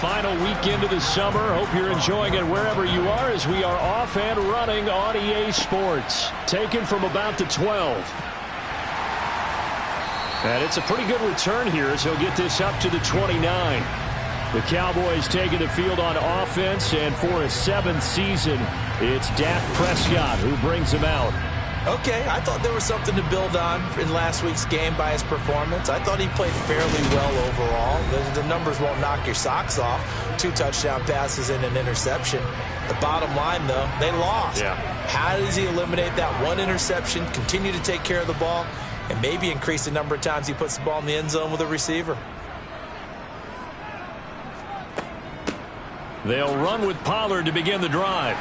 final weekend of the summer. Hope you're enjoying it wherever you are as we are off and running on EA Sports. Taken from about the 12. And it's a pretty good return here as he'll get this up to the 29. The Cowboys taking the field on offense, and for a 7th season, it's Dak Prescott who brings him out. Okay, I thought there was something to build on in last week's game by his performance. I thought he played fairly well overall. The numbers won't knock your socks off. 2 touchdown passes and an interception. The bottom line, though, they lost. Yeah. How does he eliminate that 1 interception, continue to take care of the ball, and maybe increase the number of times he puts the ball in the end zone with a receiver? They'll run with Pollard to begin the drive.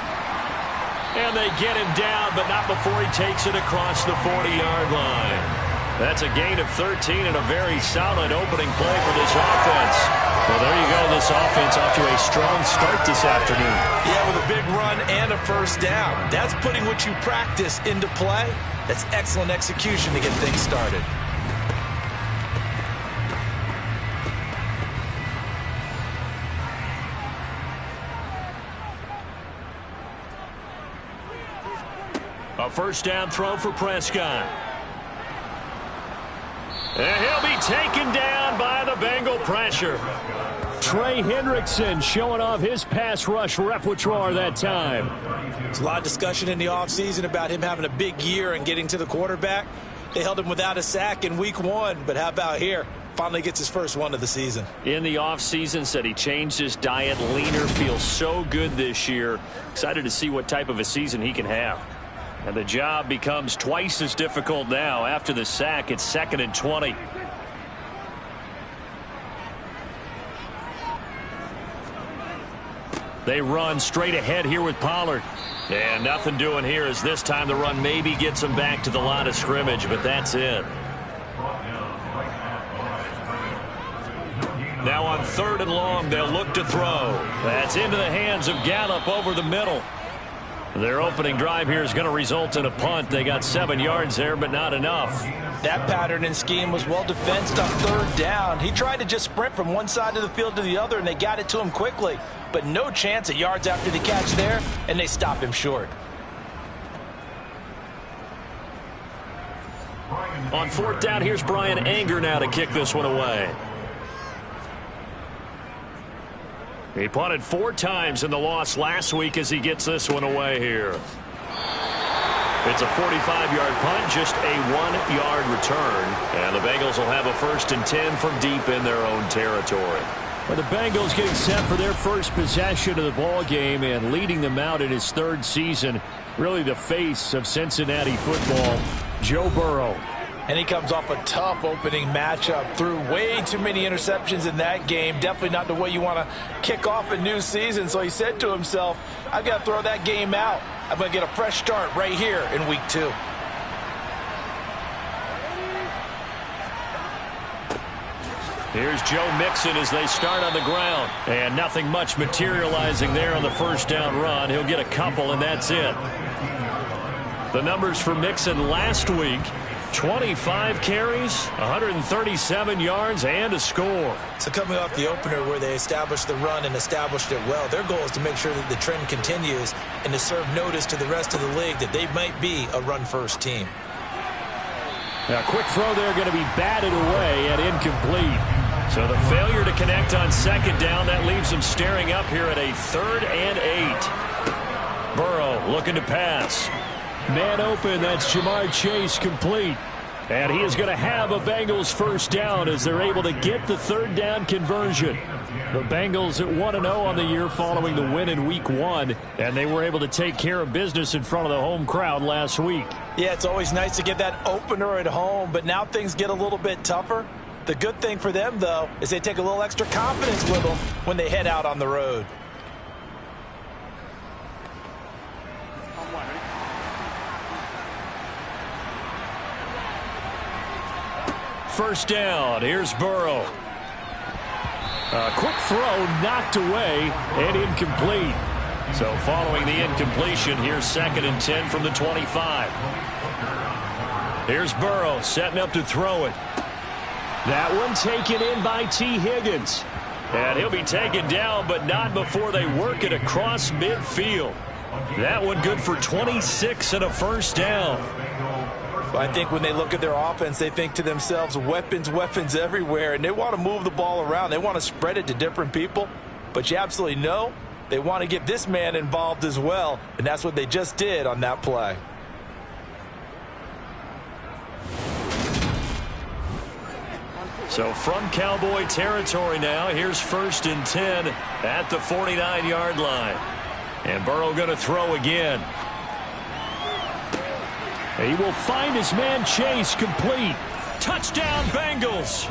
And they get him down, but not before he takes it across the 40-yard line. That's a gain of 13 and a very solid opening play for this offense. Well, there you go. This offense off to a strong start this afternoon. Yeah, with a big run and a first down. That's putting what you practice into play. That's excellent execution to get things started. A first down throw for Prescott. And he'll be taken down by the Bengal pressure. Trey Hendrickson showing off his pass rush repertoire that time. There's a lot of discussion in the offseason about him having a big year and getting to the quarterback. They held him without a sack in week 1, but how about here? Finally gets his first one of the season. In the offseason, said he changed his diet, leaner, feels so good this year. Excited to see what type of a season he can have. And the job becomes twice as difficult now. After the sack, it's 2nd and 20. They run straight ahead here with Pollard. And nothing doing here as this time the run maybe gets him back to the line of scrimmage, but that's it. Now on 3rd and long, they'll look to throw. That's into the hands of Gallup over the middle. Their opening drive here is going to result in a punt. They got 7 yards there, but not enough. That pattern and scheme was well defensed on 3rd down. He tried to just sprint from one side of the field to the other, and they got it to him quickly. But no chance at yards after the catch there, and they stop him short. On 4th down, here's Brian Anger now to kick this one away. He punted 4 times in the loss last week as he gets this one away here. It's a 45-yard punt, just a 1-yard return. And the Bengals will have a 1st and 10 from deep in their own territory. Well, the Bengals getting set for their first possession of the ball game and leading them out in his 3rd season. Really the face of Cincinnati football, Joe Burrow. And he comes off a tough opening matchup. Threw way too many interceptions in that game. Definitely not the way you want to kick off a new season. So he said to himself, I've got to throw that game out. I'm going to get a fresh start right here in week 2. Here's Joe Mixon as they start on the ground. And nothing much materializing there on the first down run. He'll get a couple, and that's it. The numbers for Mixon last week: 25 carries, 137 yards, and a score. So coming off the opener where they established the run and established it well, their goal is to make sure that the trend continues and to serve notice to the rest of the league that they might be a run-first team. Now, a quick throw there going to be batted away and incomplete. So the failure to connect on 2nd down, that leaves them staring up here at a 3rd and 8. Burrow looking to pass. Man open, that's Jamar Chase complete. And he is going to have a Bengals first down as they're able to get the 3rd down conversion. The Bengals at 1-0 on the year following the win in week 1. And they were able to take care of business in front of the home crowd last week. Yeah, it's always nice to get that opener at home, but now things get a little bit tougher. The good thing for them, though, is they take a little extra confidence with them when they head out on the road. First down, here's Burrow. A quick throw knocked away and incomplete. So following the incompletion, here's 2nd and 10 from the 25. Here's Burrow setting up to throw it. That one taken in by T. Higgins. And he'll be taken down, but not before they work it across midfield. That one good for 26 and a first down. I think when they look at their offense, they think to themselves, weapons, weapons everywhere, and they want to move the ball around. They want to spread it to different people, but you absolutely know they want to get this man involved as well, and that's what they just did on that play. So from Cowboy territory now, here's 1st and 10 at the 49-yard line. And Burrow going to throw again. He will find his man Chase, complete. Touchdown Bengals.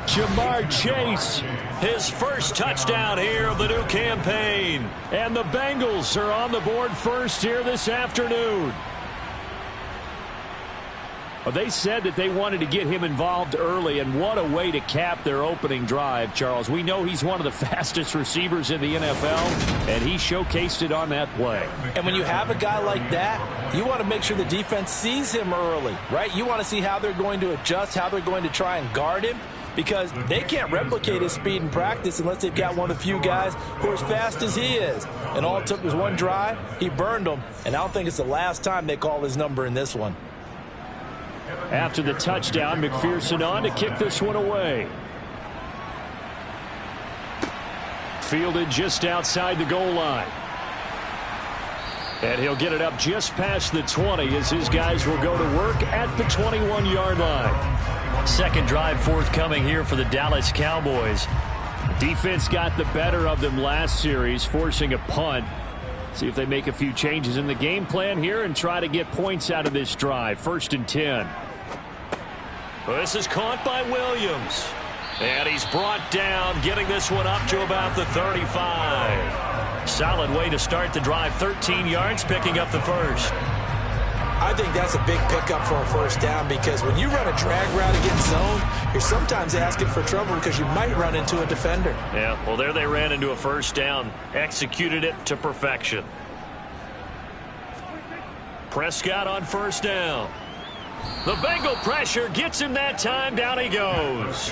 Jamar Chase, his first touchdown here of the new campaign. And the Bengals are on the board first here this afternoon. Well, they said that they wanted to get him involved early, and what a way to cap their opening drive, Charles. We know he's one of the fastest receivers in the NFL, and he showcased it on that play. And when you have a guy like that, you want to make sure the defense sees him early, right? You want to see how they're going to adjust, how they're going to try and guard him, because they can't replicate his speed in practice unless they've got one of the few guys who are as fast as he is. And all it took was one drive. He burned them, and I don't think it's the last time they call his number in this one. After the touchdown, McPherson on to kick this one away. Fielded just outside the goal line. And he'll get it up just past the 20 as his guys will go to work at the 21-yard line. Second drive forthcoming here for the Dallas Cowboys. Defense got the better of them last series, forcing a punt. See if they make a few changes in the game plan here and try to get points out of this drive. 1st and 10. This is caught by Williams. And he's brought down, getting this one up to about the 35. Solid way to start the drive. 13 yards, picking up the first. I think that's a big pickup for a first down, because when you run a drag route against zone, you're sometimes asking for trouble because you might run into a defender. Yeah, well, there they ran into a first down. Executed it to perfection. Prescott on first down. The Bengal pressure gets him that time. Down he goes.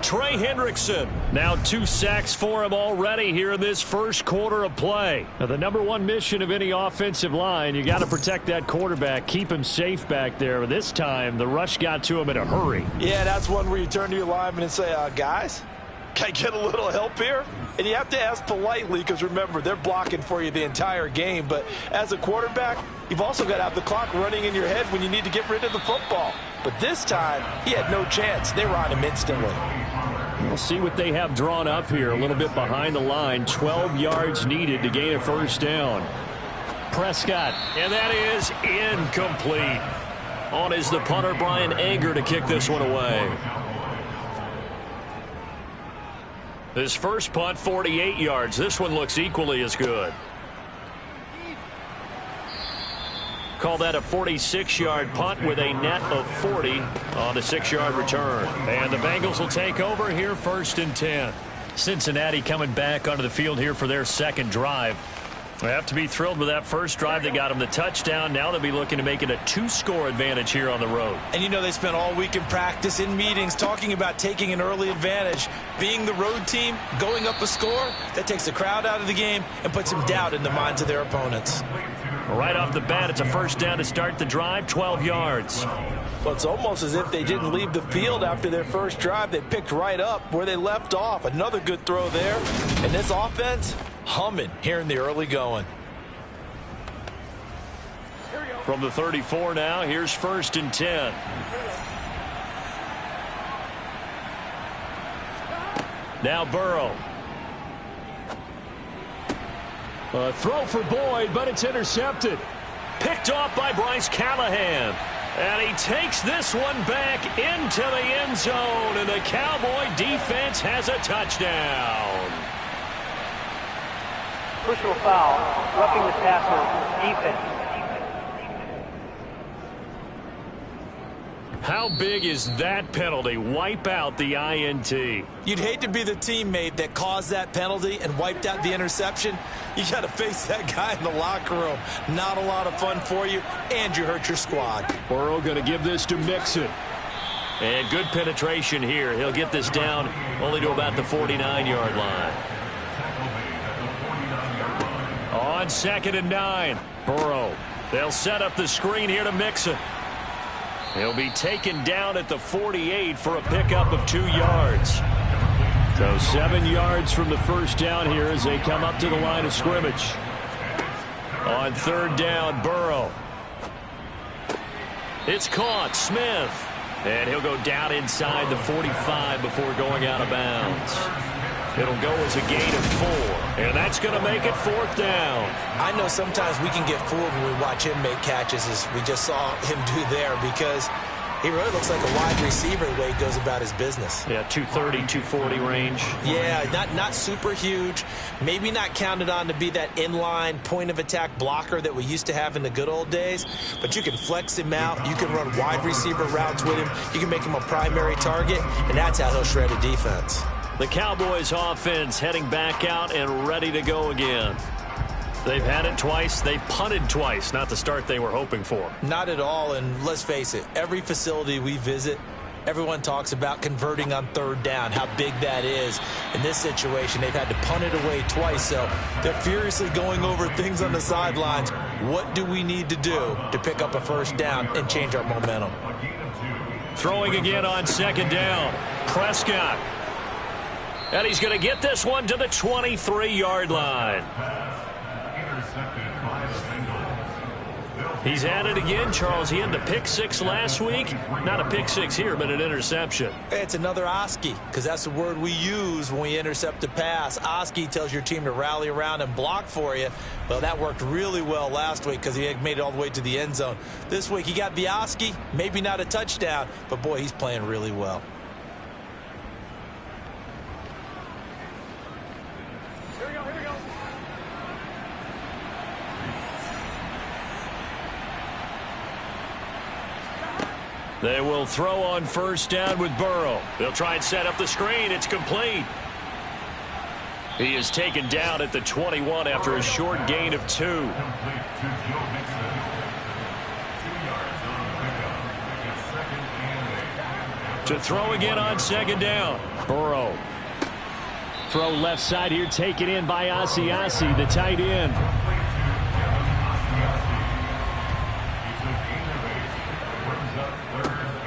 Trey Hendrickson. Now 2 sacks for him already here in this first quarter of play. Now, the #1 mission of any offensive line, you got to protect that quarterback, keep him safe back there. But this time, the rush got to him in a hurry. Yeah, that's one where you turn to your lineman and say, guys, can I get a little help here? And you have to ask politely, because remember, they're blocking for you the entire game. But as a quarterback, you've also got to have the clock running in your head when you need to get rid of the football. But this time, he had no chance. They were on him instantly. We'll see what they have drawn up here. A little bit behind the line. 12 yards needed to gain a first down. Prescott, and that is incomplete. On is the punter, Brian Anger, to kick this one away. His first punt, 48 yards. This one looks equally as good. Call that a 46-yard punt with a net of 40 on the 6-yard return. And the Bengals will take over here, 1st and 10. Cincinnati coming back onto the field here for their second drive. They have to be thrilled with that first drive. They got them the touchdown. Now they'll be looking to make it a 2-score advantage here on the road. And you know, they spent all week in practice, in meetings, talking about taking an early advantage. Being the road team, going up a score, that takes the crowd out of the game and puts some doubt in the minds of their opponents. Right off the bat, it's a first down to start the drive, 12 yards. Well, it's almost as if they didn't leave the field after their first drive. They picked right up where they left off. Another good throw there. And this offense, humming here in the early going. From the 34 now, here's 1st and 10. Now Burrow. A throw for Boyd, but it's intercepted. Picked off by Bryce Callahan. And he takes this one back into the end zone, and the Cowboy defense has a touchdown. Personal foul, roughing the passer, defense. How big is that penalty? Wipe out the INT. You'd hate to be the teammate that caused that penalty and wiped out the interception. You got to face that guy in the locker room. Not a lot of fun for you, and you hurt your squad. Burrow going to give this to Mixon. And good penetration here. He'll get this down only to about the 49-yard line. On 2nd and 9, Burrow. They'll set up the screen here to Mixon. He'll be taken down at the 48 for a pickup of 2 yards. So 7 yards from the first down here as they come up to the line of scrimmage. On 3rd down, Burrow. It's caught. Smith. And he'll go down inside the 45 before going out of bounds. It'll go as a gain of 4. And that's going to make it 4th down. I know sometimes we can get fooled when we watch him make catches, as we just saw him do there, because he really looks like a wide receiver the way he goes about his business. Yeah, 230, 240 range. Yeah, not super huge. Maybe not counted on to be that inline point-of-attack blocker that we used to have in the good old days. But you can flex him out. You can run wide receiver routes with him. You can make him a primary target, and that's how he'll shred a defense. The Cowboys offense heading back out and ready to go again. They've had it twice. They've punted twice. Not the start they were hoping for. Not at all, and let's face it, every facility we visit, everyone talks about converting on 3rd down, how big that is. In this situation, they've had to punt it away twice, so they're furiously going over things on the sidelines. What do we need to do to pick up a 1st down and change our momentum? Throwing again on 2nd down. Prescott. And he's going to get this one to the 23-yard line. He's at it again, Charles. He had the pick 6 last week. Not a pick 6 here, but an interception. It's another Oski, because that's the word we use when we intercept a pass. Oski tells your team to rally around and block for you. Well, that worked really well last week because he made it all the way to the end zone. This week, he got the Oski, maybe not a touchdown, but boy, he's playing really well. They will throw on 1st down with Burrow. They'll try and set up the screen. It's complete. He is taken down at the 21 after a short gain of 2. To throw again on 2nd down. Burrow. Throw left side here, taken in by Asiasi, the tight end.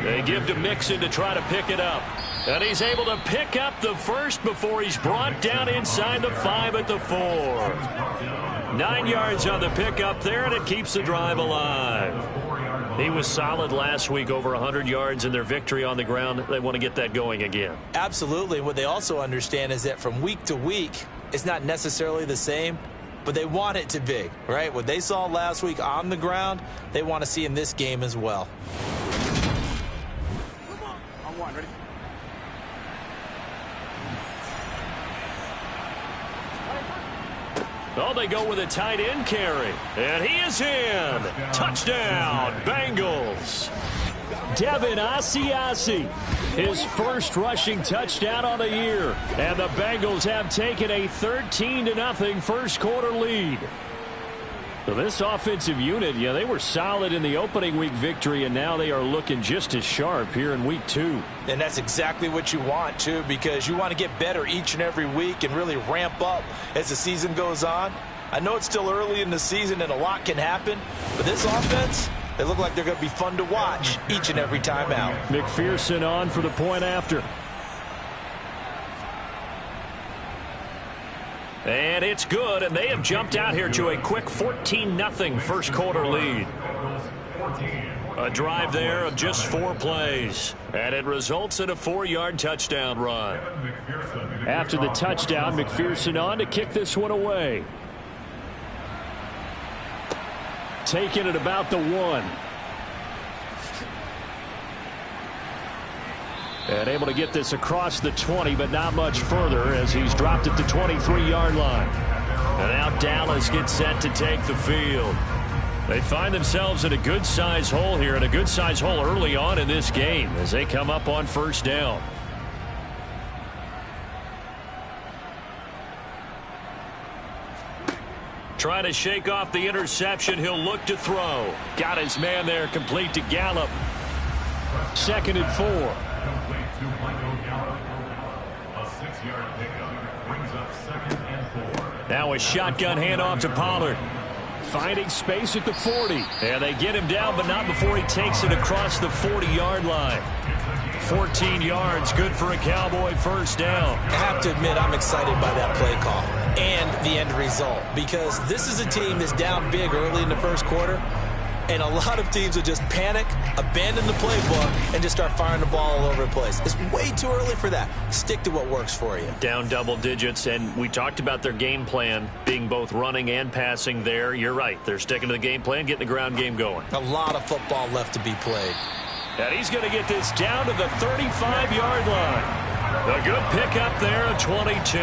They give to Mixon to try to pick it up. And he's able to pick up the 1st before he's brought down inside the 5 at the 4. 9 yards on the pickup there, and it keeps the drive alive. He was solid last week, over 100 yards in their victory on the ground. They want to get that going again. Absolutely. What they also understand is that from week to week, it's not necessarily the same, but they want it to be, right? What they saw last week on the ground, they want to see in this game as well. Ready? Oh, they go with a tight end carry. And he is in. Touchdown, Bengals. Devin Asiasi, his 1st rushing touchdown on the year. And the Bengals have taken a 13-0 first quarter lead. So this offensive unit, yeah, they were solid in the opening week victory, and now they are looking just as sharp here in week 2. And that's exactly what you want, too, because you want to get better each and every week and really ramp up as the season goes on. I know it's still early in the season and a lot can happen, but this offense, they look like they're going to be fun to watch each and every time out. McPherson on for the point after. And it's good, and they have jumped out here to a quick 14-0 first quarter lead. A drive there of just 4 plays, and it results in a 4-yard touchdown run. After the touchdown, McPherson on to kick this one away. Taking it about the 1. And able to get this across the 20, but not much further as he's dropped at the 23-yard line. And now Dallas gets set to take the field. They find themselves in a good-sized hole here, and a good-sized hole early on in this game as they come up on 1st down. Trying to shake off the interception. He'll look to throw. Got his man there, complete to Gallup. 2nd and 4. A 6-yard pickup brings up 2nd and 4. Now a shotgun handoff to Pollard. Finding space at the 40. And they get him down, but not before he takes it across the 40-yard line. 14 yards, good for a Cowboy first down. I have to admit, I'm excited by that play call and the end result, because this is a team that's down big early in the first quarter, and a lot of teams will just panic, abandon the playbook, and just start firing the ball all over the place. It's way too early for that. Stick to what works for you. Down double digits, and we talked about their game plan being both running and passing there. You're right. They're sticking to the game plan, getting the ground game going. A lot of football left to be played. And he's going to get this down to the 35-yard line. A good pickup there at 22.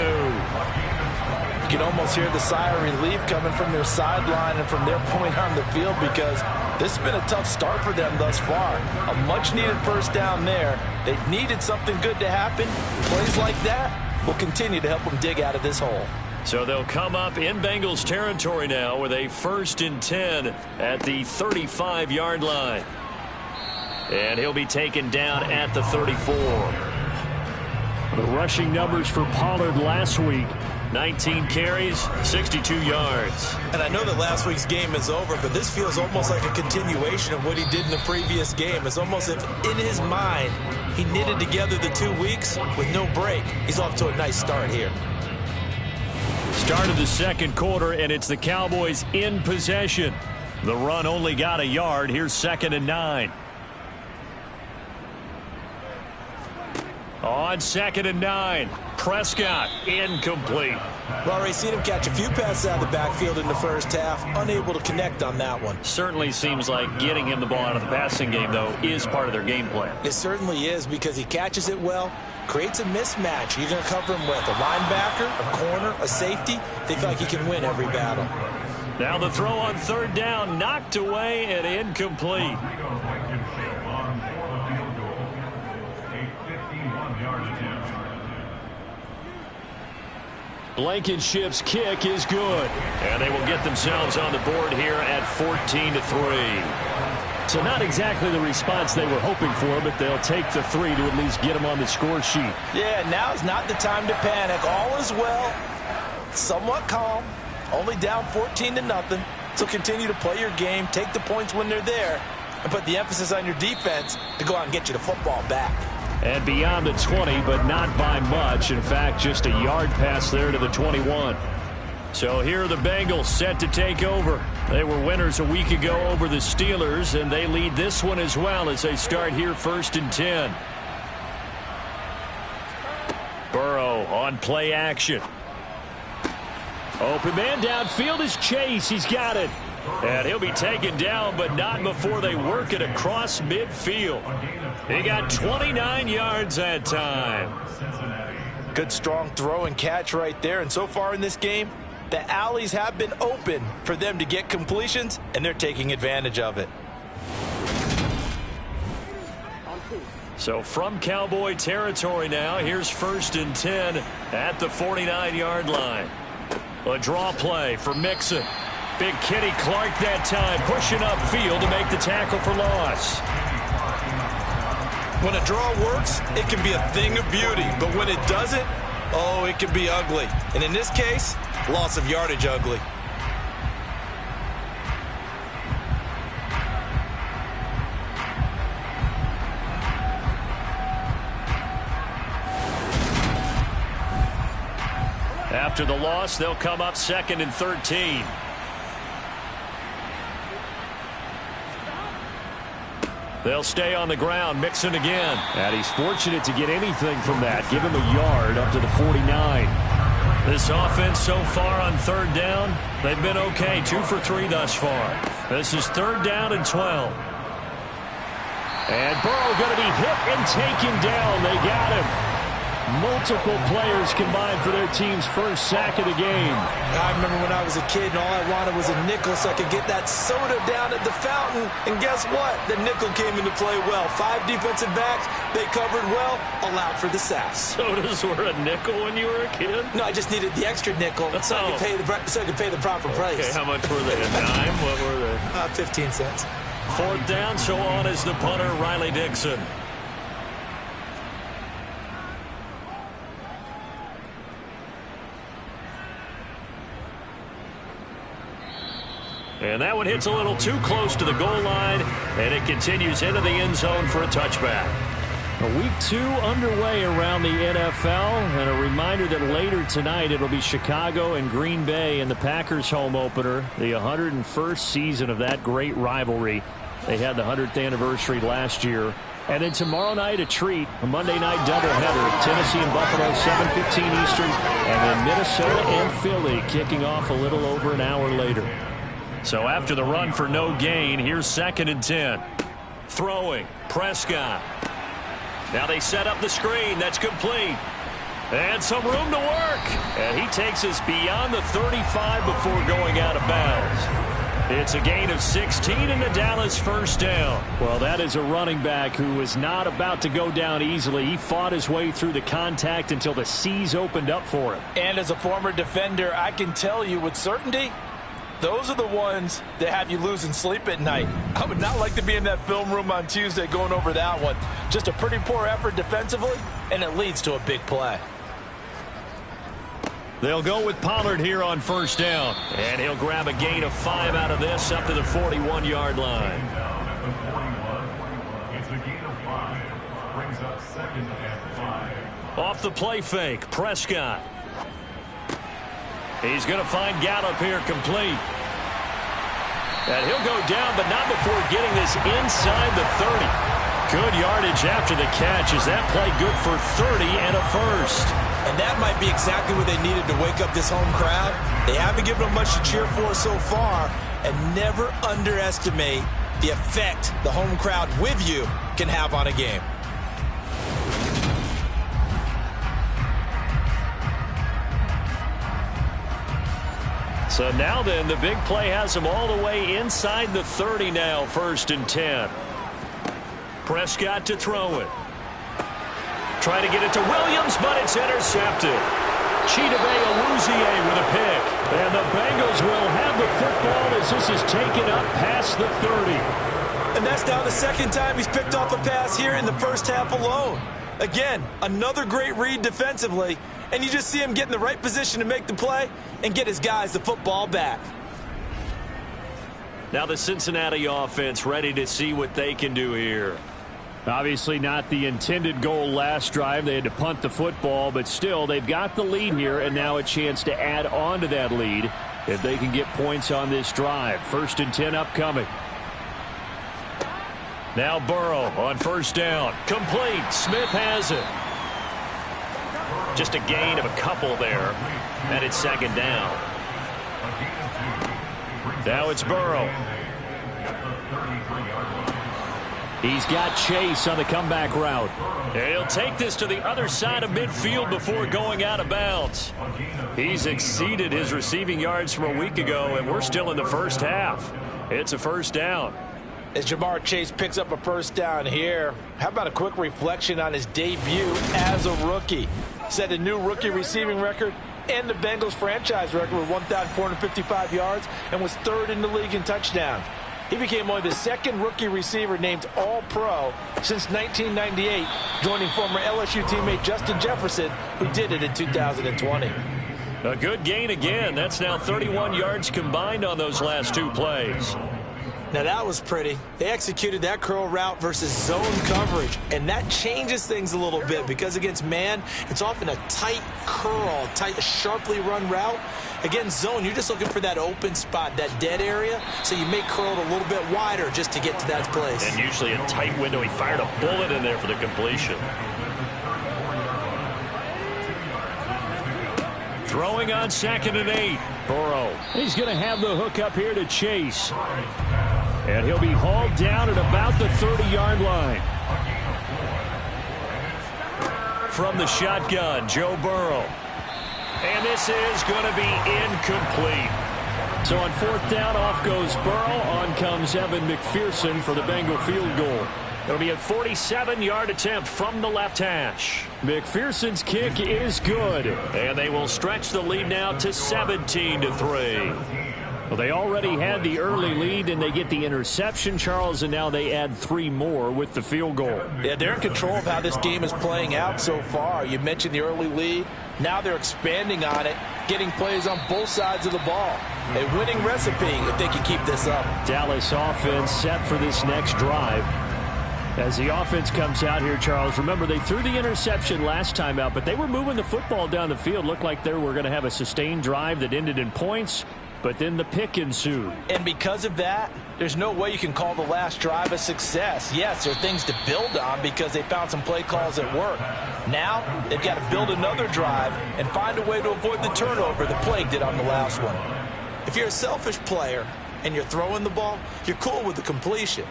You can almost hear the sigh of relief coming from their sideline and from their point on the field, because this has been a tough start for them thus far. A much-needed first down there. They needed something good to happen. Plays like that will continue to help them dig out of this hole. So they'll come up in Bengals territory now with a 1st and 10 at the 35-yard line. And he'll be taken down at the 34. The rushing numbers for Pollard last week: 19 carries, 62 yards. And I know that last week's game is over, but this feels almost like a continuation of what he did in the previous game. It's almost as if in his mind he knitted together the 2 weeks with no break. He's off to a nice start here. Start of the second quarter, and it's the Cowboys in possession. The run only got a yard. Here's 2nd and 9. On 2nd and 9, Prescott incomplete. We've already seen him catch a few passes out of the backfield in the first half, unable to connect on that one. Certainly seems like getting him the ball out of the passing game, though, is part of their game plan. It certainly is, because he catches it well, creates a mismatch. You're going to cover him with a linebacker, a corner, a safety. They feel like he can win every battle. Now the throw on 3rd down, knocked away and incomplete. Blankenship's kick is good. And they will get themselves on the board here at 14-3. So not exactly the response they were hoping for, but they'll take the 3 to at least get them on the score sheet. Yeah, now is not the time to panic. All is well. Somewhat calm. Only down 14-0. So continue to play your game, take the points when they're there, and put the emphasis on your defense to go out and get you the football back. And beyond the 20, but not by much. In fact, just a yard pass there to the 21. So here are the Bengals set to take over. They were winners a week ago over the Steelers, and they lead this one as well as they start here 1st and 10. Burrow on play action. Open man downfield is Chase. He's got it. And he'll be taken down, but not before they work it across midfield. He got 29 yards that time. Good strong throw and catch right there. And so far in this game, the alleys have been open for them to get completions, and they're taking advantage of it. So from Cowboy territory now, here's 1st and 10 at the 49-yard line. A draw play for Mixon. Big Kenny Clark that time, pushing upfield to make the tackle for loss. When a draw works, it can be a thing of beauty. But when it doesn't, oh, it can be ugly. And in this case, loss of yardage ugly. After the loss, they'll come up 2nd and 13. They'll stay on the ground. Mixon again. And he's fortunate to get anything from that. Give him a yard up to the 49. This offense so far on 3rd down, they've been okay. 2 for 3 thus far. This is 3rd down and 12. And Burrow going to be hit and taken down. They got him. Multiple players combined for their team's first sack of the game. I remember when I was a kid and all I wanted was a nickel so I could get that soda down at the fountain. And guess what? The nickel came into play well. 5 defensive backs. They covered well. Allowed for the sack. Sodas were a nickel when you were a kid? No, I just needed the extra nickel so I could pay the proper price. Okay, how much were they? A dime? What were they? 15 cents. 4th down, so on is the punter, Riley Dixon. And that one hits a little too close to the goal line, and it continues into the end zone for a touchback. Week 2 underway around the NFL, and a reminder that later tonight it'll be Chicago and Green Bay in the Packers home opener, the 101st season of that great rivalry. They had the 100th anniversary last year. And then tomorrow night, a treat, a Monday night doubleheader. Tennessee and Buffalo, 7:15 Eastern, and then Minnesota and Philly kicking off a little over an hour later. So after the run for no gain, here's 2nd and 10. Throwing, Prescott. Now they set up the screen. That's complete. And some room to work. And he takes us beyond the 35 before going out of bounds. It's a gain of 16 and a Dallas 1st down. Well, that is a running back who was not about to go down easily. He fought his way through the contact until the seas opened up for him. And as a former defender, I can tell you with certainty, those are the ones that have you losing sleep at night. I would not like to be in that film room on Tuesday going over that one. Just a pretty poor effort defensively, and it leads to a big play. They'll go with Pollard here on 1st down. And he'll grab a gain of 5 out of this up to the 41-yard line. It's a gain of 5. Brings up 2nd and 5. Off the play fake, Prescott. He's going to find Gallup here complete. And he'll go down, but not before getting this inside the 30. Good yardage after the catch. Is that play good for 30 and a 1st? And that might be exactly what they needed to wake up this home crowd. They haven't given them much to cheer for so far, and never underestimate the effect the home crowd with you can have on a game. So now then, the big play has him all the way inside the 30 now, 1st and 10. Prescott to throw it. Trying to get it to Williams, but it's intercepted. Chidobe Awuzie with a pick. And the Bengals will have the football as this is taken up past the 30. And that's now the 2nd time he's picked off a pass here in the 1st half alone. Again, another great read defensively, and you just see him get in the right position to make the play and get his guys the football back. Now the Cincinnati offense ready to see what they can do here. Obviously not the intended goal last drive. They had to punt the football, but still they've got the lead here, and now a chance to add on to that lead if they can get points on this drive. 1st and 10 upcoming. Now Burrow on 1st down. Complete. Smith has it. Just a gain of a couple there. And it's 2nd down. Now it's Burrow. He's got Chase on the comeback route. And he'll take this to the other side of midfield before going out of bounds. He's exceeded his receiving yards from a week ago, and we're still in the 1st half. It's a 1st down. As Jamar Chase picks up a 1st down here, how about a quick reflection on his debut as a rookie? Set a new rookie receiving record and the Bengals franchise record with 1,455 yards and was 3rd in the league in touchdowns. He became only the 2nd rookie receiver named All-Pro since 1998, joining former LSU teammate Justin Jefferson, who did it in 2020. A good gain again. That's now 31 yards combined on those last 2 plays. Now that was pretty. They executed that curl route versus zone coverage, and that changes things a little bit because against man, it's often a tight curl, tight, sharply run route. Against zone, you're just looking for that open spot, that dead area, so you may curl it a little bit wider just to get to that place. And usually a tight window. He fired a bullet in there for the completion. Throwing on 2nd and 8. Burrow. He's going to have the hook up here to Chase. And he'll be hauled down at about the 30-yard line. From the shotgun, Joe Burrow. And this is going to be incomplete. So on 4th down, off goes Burrow. On comes Evan McPherson for the Bengal field goal. It'll be a 47-yard attempt from the left hash. McPherson's kick is good. And they will stretch the lead now to 17-3. Well, they already had the early lead, and they get the interception, Charles, and now they add 3 more with the field goal. Yeah, they're in control of how this game is playing out so far. You mentioned the early lead. Now they're expanding on it, getting plays on both sides of the ball. A winning recipe if they can keep this up. Dallas offense set for this next drive. As the offense comes out here, Charles, remember they threw the interception last time out, but they were moving the football down the field. Looked like they were going to have a sustained drive that ended in points, but then the pick ensued. And because of that, there's no way you can call the last drive a success. Yes, there are things to build on because they found some play calls that work. Now, they've got to build another drive and find a way to avoid the turnover the plague did on the last one. If you're a selfish player and you're throwing the ball, you're cool with the completion.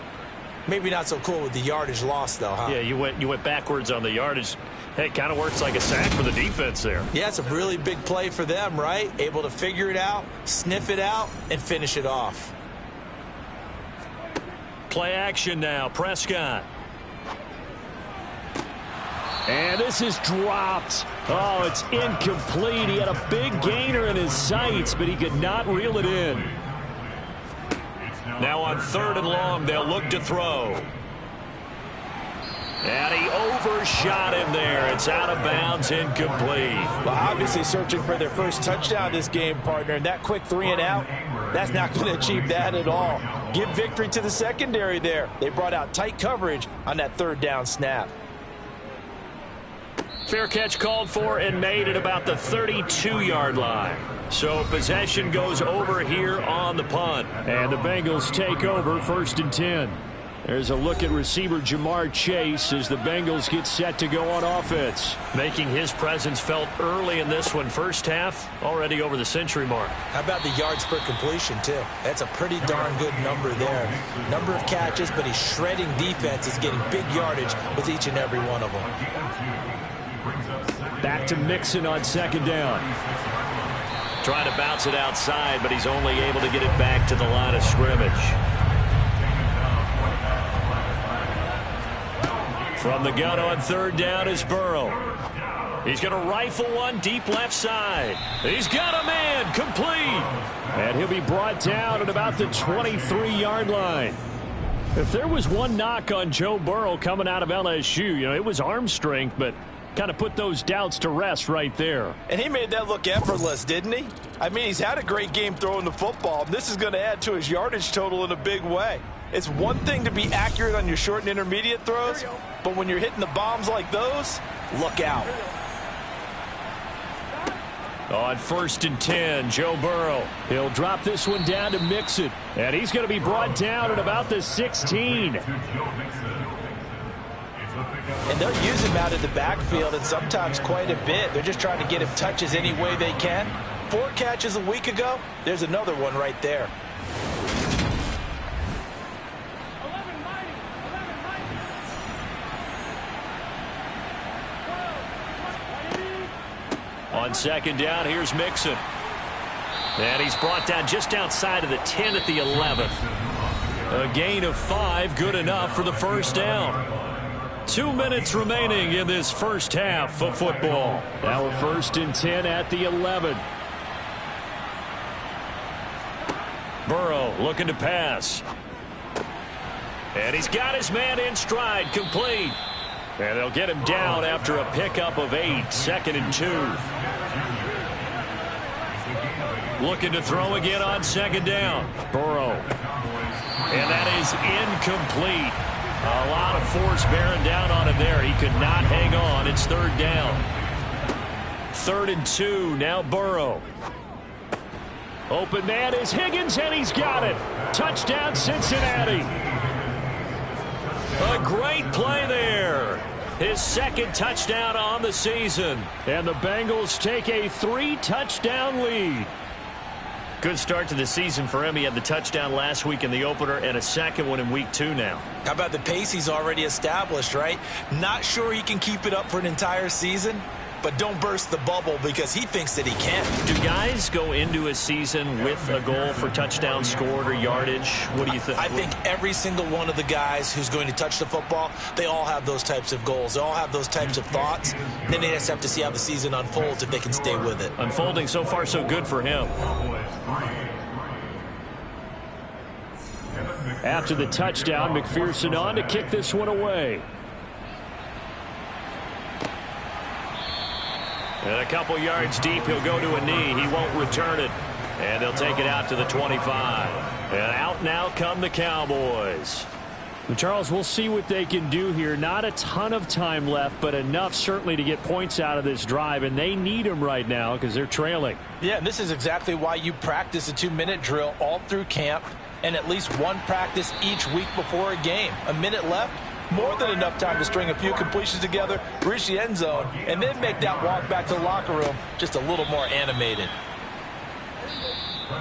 Maybe not so cool with the yardage loss, though, huh? Yeah, you went backwards on the yardage. Hey, it kind of works like a sack for the defense there. Yeah, it's a really big play for them, right? Able to figure it out, sniff it out, and finish it off. Play action now, Prescott. And this is dropped. Oh, it's incomplete. He had a big gainer in his sights, but he could not reel it in. Now on 3rd and long, they'll look to throw. And he overshot him there. It's out of bounds, incomplete. Well, obviously searching for their first touchdown this game, partner. And that quick 3 and out, that's not going to achieve that at all. Give victory to the secondary there. They brought out tight coverage on that 3rd down snap. Fair catch called for and made at about the 32-yard line. So possession goes over here on the punt. And the Bengals take over 1st and 10. There's a look at receiver Jamar Chase as the Bengals get set to go on offense. Making his presence felt early in this one. First half, already over the century mark. How about the yards per completion, too? That's a pretty darn good number there. Number of catches, but he's shredding defenses, getting big yardage with each and every one of them. Back to Mixon on 2nd down. Trying to bounce it outside, but he's only able to get it back to the line of scrimmage. From the gun on 3rd down is Burrow. He's going to rifle one deep left side. He's got a man, complete. And he'll be brought down at about the 23-yard line. If there was one knock on Joe Burrow coming out of LSU, it was arm strength, but kind of put those doubts to rest right there. And he made that look effortless, didn't he? I mean, he's had a great game throwing the football. This is going to add to his yardage total in a big way. It's one thing to be accurate on your short and intermediate throws, but when you're hitting the bombs like those, look out. On 1st and 10, Joe Burrow. He'll drop this one down to Mixon, and he's going to be brought down at about the 16. And they'll use him out of the backfield, and sometimes quite a bit. They're just trying to get him touches any way they can. 4 catches a week ago, there's another one right there. On 2nd down, here's Mixon. And he's brought down just outside of the 10 at the 11. A gain of 5, good enough for the 1st down. 2 minutes remaining in this first half of football. Now a 1st and 10 at the 11. Burrow looking to pass. And he's got his man in stride, complete. And they'll get him down after a pickup of 8, 2nd and 2. Looking to throw again on 2nd down. Burrow. And that is incomplete. A lot of force bearing down on him there. He could not hang on. It's 3rd down. 3rd and 2. Now Burrow. Open man is Higgins, and he's got it. Touchdown, Cincinnati. A great play there. His 2nd touchdown on the season. And the Bengals take a 3-touchdown lead. Good start to the season for him. He had the touchdown last week in the opener and a 2nd one in week 2 now. How about the pace he's already established, right? Not sure he can keep it up for an entire season, but don't burst the bubble because he thinks that he can. Do guys go into a season with a goal for touchdown scored or yardage? What do you think? I think every single one of the guys who's going to touch the football, they all have those types of goals. They all have those types of thoughts. Then they just have to see how the season unfolds if they can stay with it. Unfolding so far so good for him. After the touchdown, McPherson on to kick this one away. And a couple yards deep, he'll go to a knee. He won't return it. And they'll take it out to the 25. And out now come the Cowboys. Charles, we'll see what they can do here. Not a ton of time left, but enough certainly to get points out of this drive, and they need them right now because they're trailing. Yeah, and this is exactly why you practice a 2-minute drill all through camp and at least one practice each week before a game. A minute left, more than enough time to string a few completions together, reach the end zone, and then make that walk back to the locker room just a little more animated.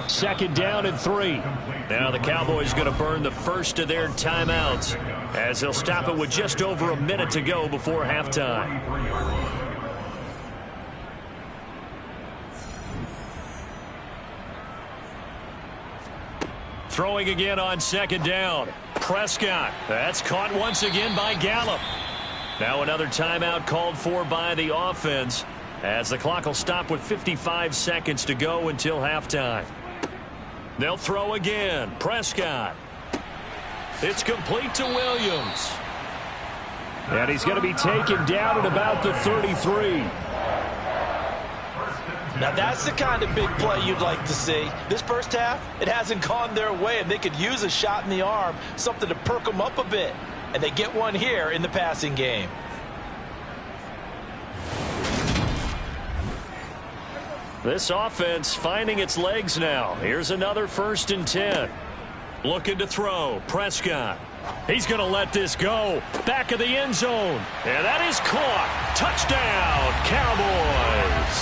2nd down and 3. Now the Cowboys going to burn the first of their timeouts as they'll stop it with just over a minute to go before halftime. Throwing again on 2nd down. Prescott. That's caught once again by Gallup. Now another timeout called for by the offense as the clock will stop with 55 seconds to go until halftime. They'll throw again. Prescott. It's complete to Williams. And he's going to be taken down at about the 33. Now that's the kind of big play you'd like to see. This first half, it hasn't gone their way, and they could use a shot in the arm, something to perk them up a bit. And they get one here in the passing game. This offense finding its legs now. Here's another 1st and 10. Looking to throw. Prescott. He's going to let this go. Back of the end zone. And that is caught. Touchdown, Cowboys.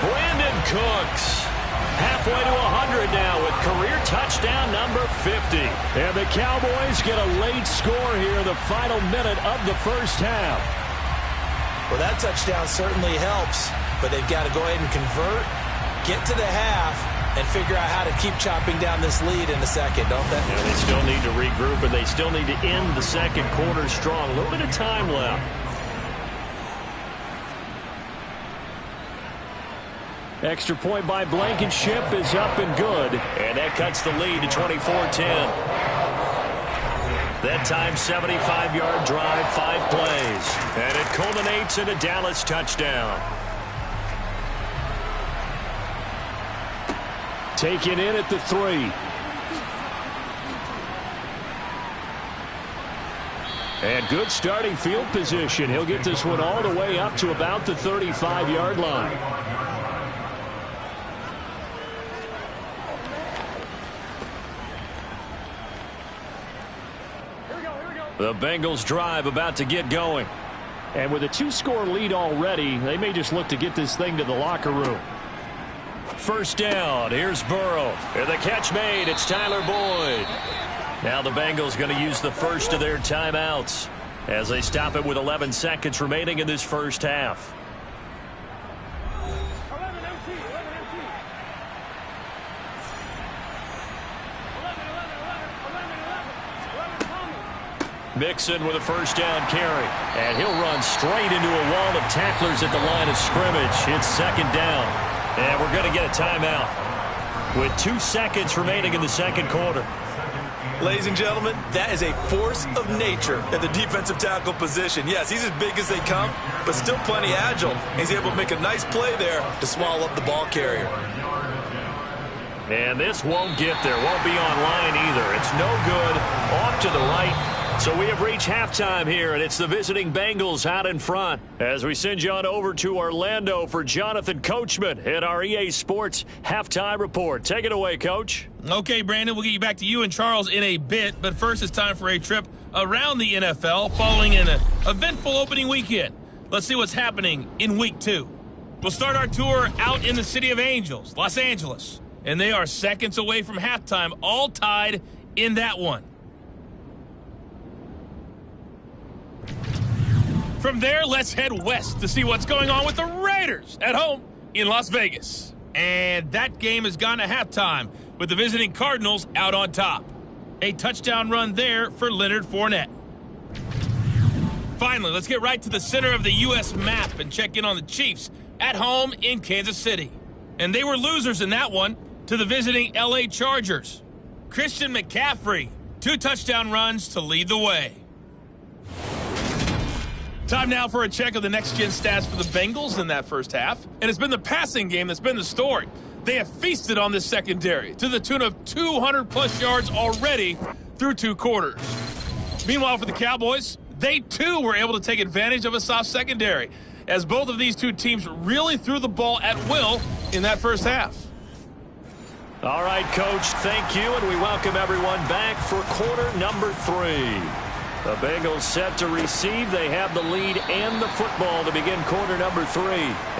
Brandon Cooks. Halfway to 100 now with career touchdown number 50. And the Cowboys get a late score here in the final minute of the first half. Well, that touchdown certainly helps, but they've got to go ahead and convert, get to the half, and figure out how to keep chopping down this lead in the second, don't they? Yeah, they still need to regroup, and they still need to end the second quarter strong. A little bit of time left. Extra point by Blankenship is up and good. And that cuts the lead to 24-10. That time, 75-yard drive, 5 plays. And it culminates in a Dallas touchdown. Taken in at the 3. And good starting field position. He'll get this one all the way up to about the 35-yard line. The Bengals drive about to get going. And with a 2-score lead already, they may just look to get this thing to the locker room. 1st down. Here's Burrow. And the catch made. It's Tyler Boyd. Now the Bengals going to use the first of their timeouts as they stop it with 11 seconds remaining in this first half. Mixon with a 1st down carry. And he'll run straight into a wall of tacklers at the line of scrimmage. It's 2nd down. And we're going to get a timeout with 2 seconds remaining in the second quarter. Ladies and gentlemen, that is a force of nature at the defensive tackle position. Yes, he's as big as they come, but still plenty agile. He's able to make a nice play there to swallow up the ball carrier. And this won't get there. Won't be online either. It's no good. Off to the right. So we have reached halftime here, and it's the visiting Bengals out in front. As we send you on over to Orlando for Jonathan Coachman at our EA Sports Halftime Report. Take it away, Coach. Okay, Brandon, we'll get you back to you and Charles in a bit, but first it's time for a trip around the NFL following an eventful opening weekend. Let's see what's happening in Week 2. We'll start our tour out in the City of Angels, Los Angeles, and they are seconds away from halftime, all tied in that one. From there, let's head west to see what's going on with the Raiders at home in Las Vegas. And that game has gone to halftime with the visiting Cardinals out on top. A touchdown run there for Leonard Fournette. Finally, let's get right to the center of the U.S. map and check in on the Chiefs at home in Kansas City. And they were losers in that one to the visiting L.A. Chargers. Christian McCaffrey 2 touchdown runs to lead the way. Time now for a check of the next-gen stats for the Bengals in that first half. And it's been the passing game that's been the story. They have feasted on this secondary to the tune of 200-plus yards already through 2 quarters. Meanwhile, for the Cowboys, they too were able to take advantage of a soft secondary, as both of these 2 teams really threw the ball at will in that first half. All right, Coach, thank you, and we welcome everyone back for quarter number 3. The Bengals set to receive. They have the lead and the football to begin quarter number 3.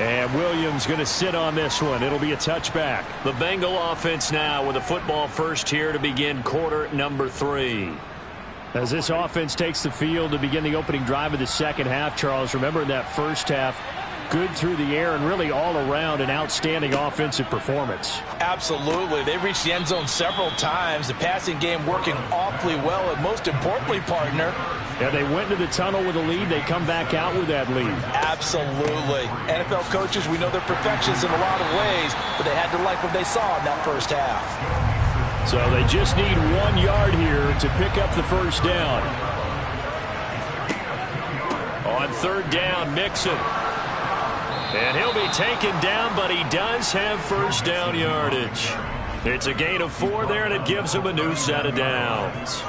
And Williams going to sit on this one. It'll be a touchback. The Bengal offense now with a football first here to begin quarter number 3. As this offense takes the field to begin the opening drive of the second half, Charles, remember in that first half, good through the air and really all around an outstanding offensive performance. Absolutely. They reached the end zone several times. The passing game working awfully well, and most importantly, partner. Yeah, they went to the tunnel with a lead. They come back out with that lead. Absolutely. NFL coaches, we know they're perfectionists in a lot of ways, but they had to like what they saw in that first half. So they just need 1 yard here to pick up the first down. On third down, Mixon. And he'll be taken down, but he does have first down yardage. It's a gain of 4 there, and it gives him a new set of downs.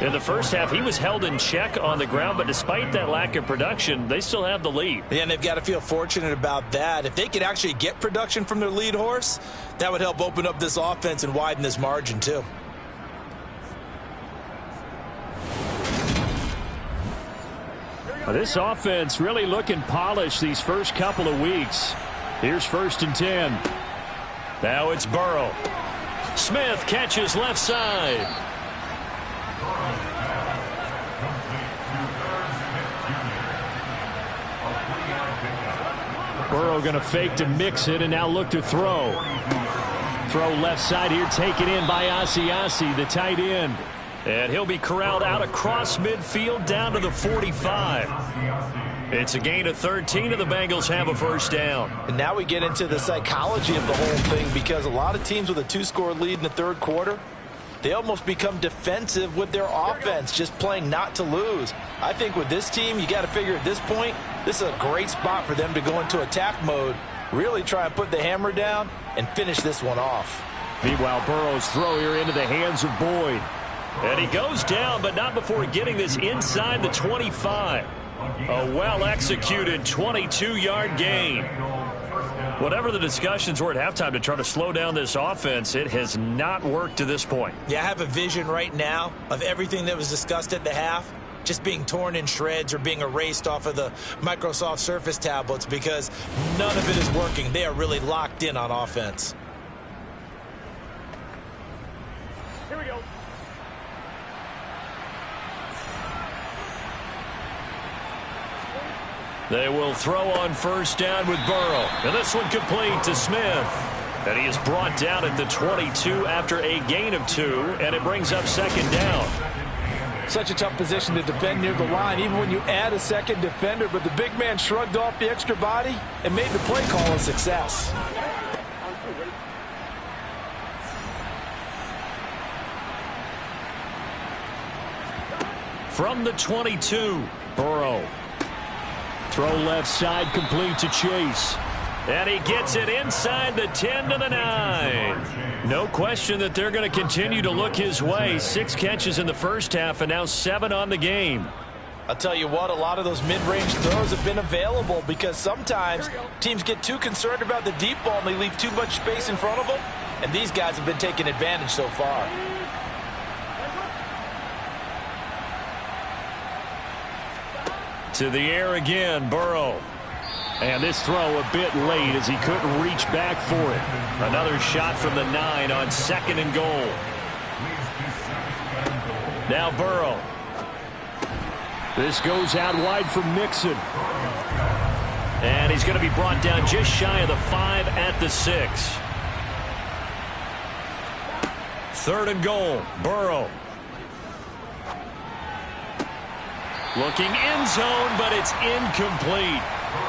In the first half, he was held in check on the ground, but despite that lack of production, they still have the lead. Yeah, and they've got to feel fortunate about that. If they could actually get production from their lead horse, that would help open up this offense and widen this margin, too. This offense really looking polished these first couple of weeks. Here's 1st and 10. Now it's Burrow. Smith catches left side. Burrow going to fake to Mixon and now look to throw. Throw left side here, taken in by Asiasi, the tight end. And he'll be corralled out across midfield down to the 45. It's a gain of 13, and the Bengals have a first down. And now we get into the psychology of the whole thing, because a lot of teams with a 2-score lead in the third quarter, they almost become defensive with their offense, just playing not to lose. I think with this team, you got to figure at this point, this is a great spot for them to go into attack mode, really try and put the hammer down and finish this one off. Meanwhile, Burrow's throw here into the hands of Boyd. And he goes down, but not before getting this inside the 25. A well-executed 22-yard gain. Whatever the discussions were at halftime to try to slow down this offense, it has not worked to this point. Yeah, I have a vision right now of everything that was discussed at the half just being torn in shreds or being erased off of the Microsoft Surface tablets, because none of it is working. They are really locked in on offense. Here we go. They will throw on first down with Burrow. And this one complete to Smith. And he is brought down at the 22 after a gain of 2, and it brings up second down. Such a tough position to defend near the line, even when you add a second defender, but the big man shrugged off the extra body and made the play call a success. From the 22, Burrow. Throw left side, complete to Chase. And he gets it inside the 10 to the 9. No question that they're going to continue to look his way. 6 catches in the first half and now 7 on the game. I'll tell you what, a lot of those mid-range throws have been available, because sometimes teams get too concerned about the deep ball and they leave too much space in front of them. And these guys have been taking advantage so far. To the air again, Burrow. And this throw a bit late as he couldn't reach back for it. Another shot from the 9 on 2nd and goal. Now Burrow. This goes out wide for Mixon. And he's going to be brought down just shy of the 5 at the 6. 3rd and goal, Burrow. Looking end zone, but it's incomplete.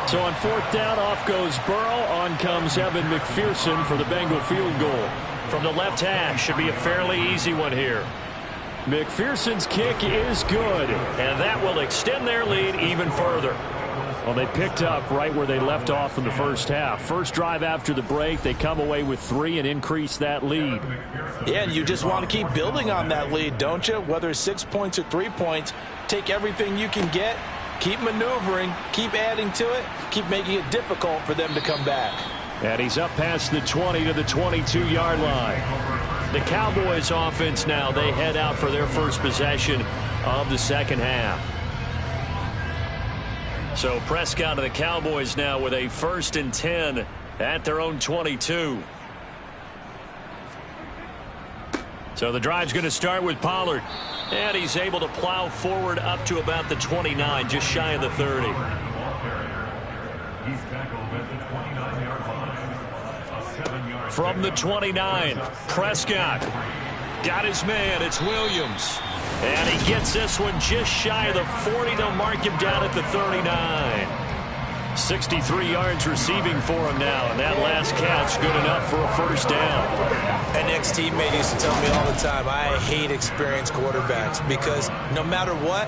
So on 4th down, off goes Burrow. On comes Evan McPherson for the Bengal field goal. From the left hash, should be a fairly easy one here. McPherson's kick is good, and that will extend their lead even further. Well, they picked up right where they left off in the first half. First drive after the break, they come away with 3 and increase that lead. Yeah, and you just want to keep building on that lead, don't you? Whether it's 6 points or 3 points, take everything you can get, keep maneuvering, keep adding to it, keep making it difficult for them to come back. And he's up past the 20 to the 22-yard line. The Cowboys offense now, they head out for their first possession of the second half. So Prescott and the Cowboys now with a 1st and 10 at their own 22. So the drive's going to start with Pollard. And he's able to plow forward up to about the 29, just shy of the 30. He's tackled at the 29-yard line. A 7-yard From the 29, Prescott got his man. It's Williams. And he gets this one just shy of the 40. They'll mark him down at the 39. 63 yards receiving for him now, and that last catch good enough for a first down. An ex-teammate used to tell me all the time, I hate experienced quarterbacks because no matter what,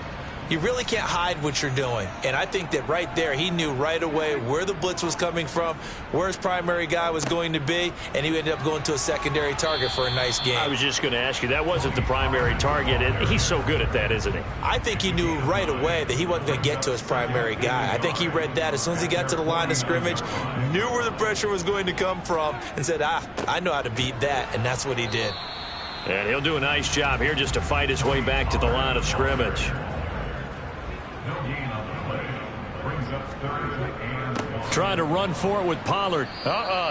you really can't hide what you're doing. And I think that right there, he knew right away where the blitz was coming from, where his primary guy was going to be, and he ended up going to a secondary target for a nice game. I was just going to ask you, that wasn't the primary target, and he's so good at that, isn't he? I think he knew right away that he wasn't going to get to his primary guy. I think he read that as soon as he got to the line of scrimmage, knew where the pressure was going to come from, and said, I know how to beat that, and that's what he did. And he'll do a nice job here just to fight his way back to the line of scrimmage. Trying to run for it with Pollard.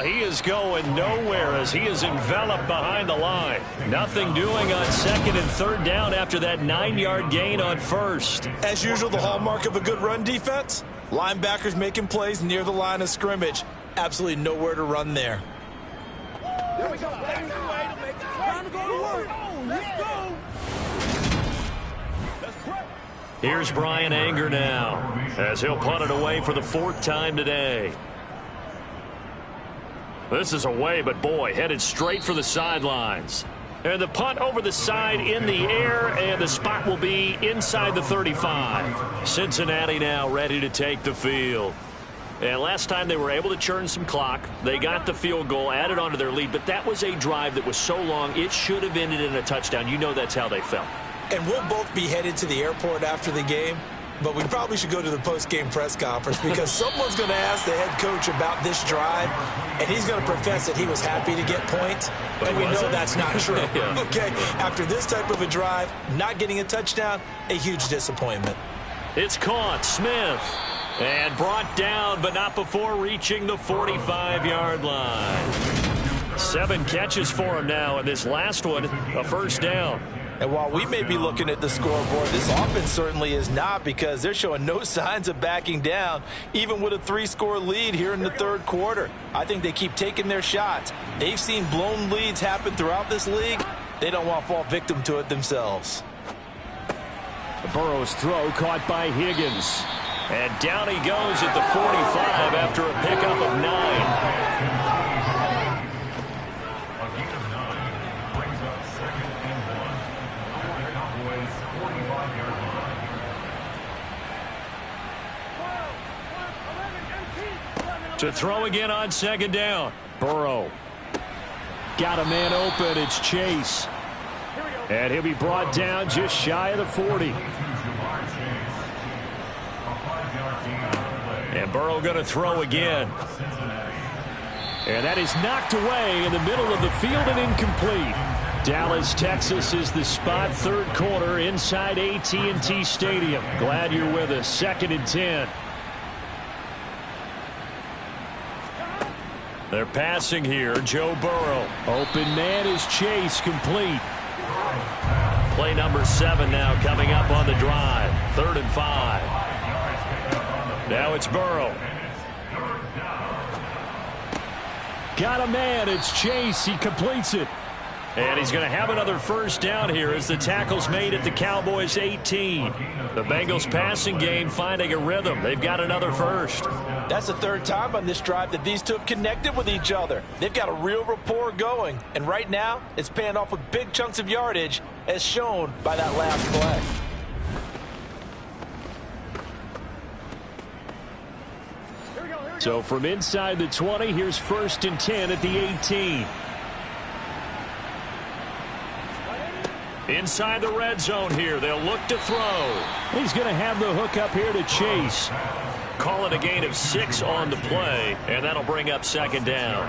He is going nowhere as he is enveloped behind the line. Nothing doing on 2nd and 3rd down after that 9-yard gain on 1st. As usual, the hallmark of a good run defense, linebackers making plays near the line of scrimmage. Absolutely nowhere to run there. There we go. Time to go to work. Let's go. Here's Brian Anger now as he'll punt it away for the 4th time today. This is away, but boy, headed straight for the sidelines. And the punt over the side in the air, and the spot will be inside the 35. Cincinnati now ready to take the field. And last time they were able to churn some clock. They got the field goal, added on to their lead, but that was a drive that was so long it should have ended in a touchdown. You know that's how they felt. And we'll both be headed to the airport after the game, but we probably should go to the post-game press conference because someone's going to ask the head coach about this drive, and he's going to profess that he was happy to get points, and we know that's not true. Yeah. Okay, after this type of a drive, not getting a touchdown, a huge disappointment. It's caught, Smith, and brought down, but not before reaching the 45-yard line. 7 catches for him now, and this last one, a first down. And while we may be looking at the scoreboard, this offense certainly is not because they're showing no signs of backing down, even with a 3-score lead here in the 3rd quarter. I think they keep taking their shots. They've seen blown leads happen throughout this league. They don't want to fall victim to it themselves. Burrow's throw caught by Higgins. And down he goes at the 45 after a pickup of 9. To throw again on 2nd down. Burrow. Got a man open. It's Chase. And he'll be brought down just shy of the 40. And Burrow going to throw again. And that is knocked away in the middle of the field and incomplete. Dallas, Texas is the spot. 3rd quarter inside AT&T Stadium. Glad you're with us. 2nd and 10. They're passing here. Joe Burrow. Open man is Chase, complete. Play number 7 now coming up on the drive. 3rd and 5. Now it's Burrow. Got a man. It's Chase. He completes it. And he's going to have another first down here as the tackle's made at the Cowboys 18. The Bengals passing game finding a rhythm. They've got another first. That's the third time on this drive that these two have connected with each other. They've got a real rapport going. And right now, it's paying off with big chunks of yardage as shown by that last play. So from inside the 20, here's 1st and 10 at the 18. Inside the red zone here. They'll look to throw. He's going to have the hook up here to Chase. Call it a gain of 6 on the play, and that'll bring up 2nd down.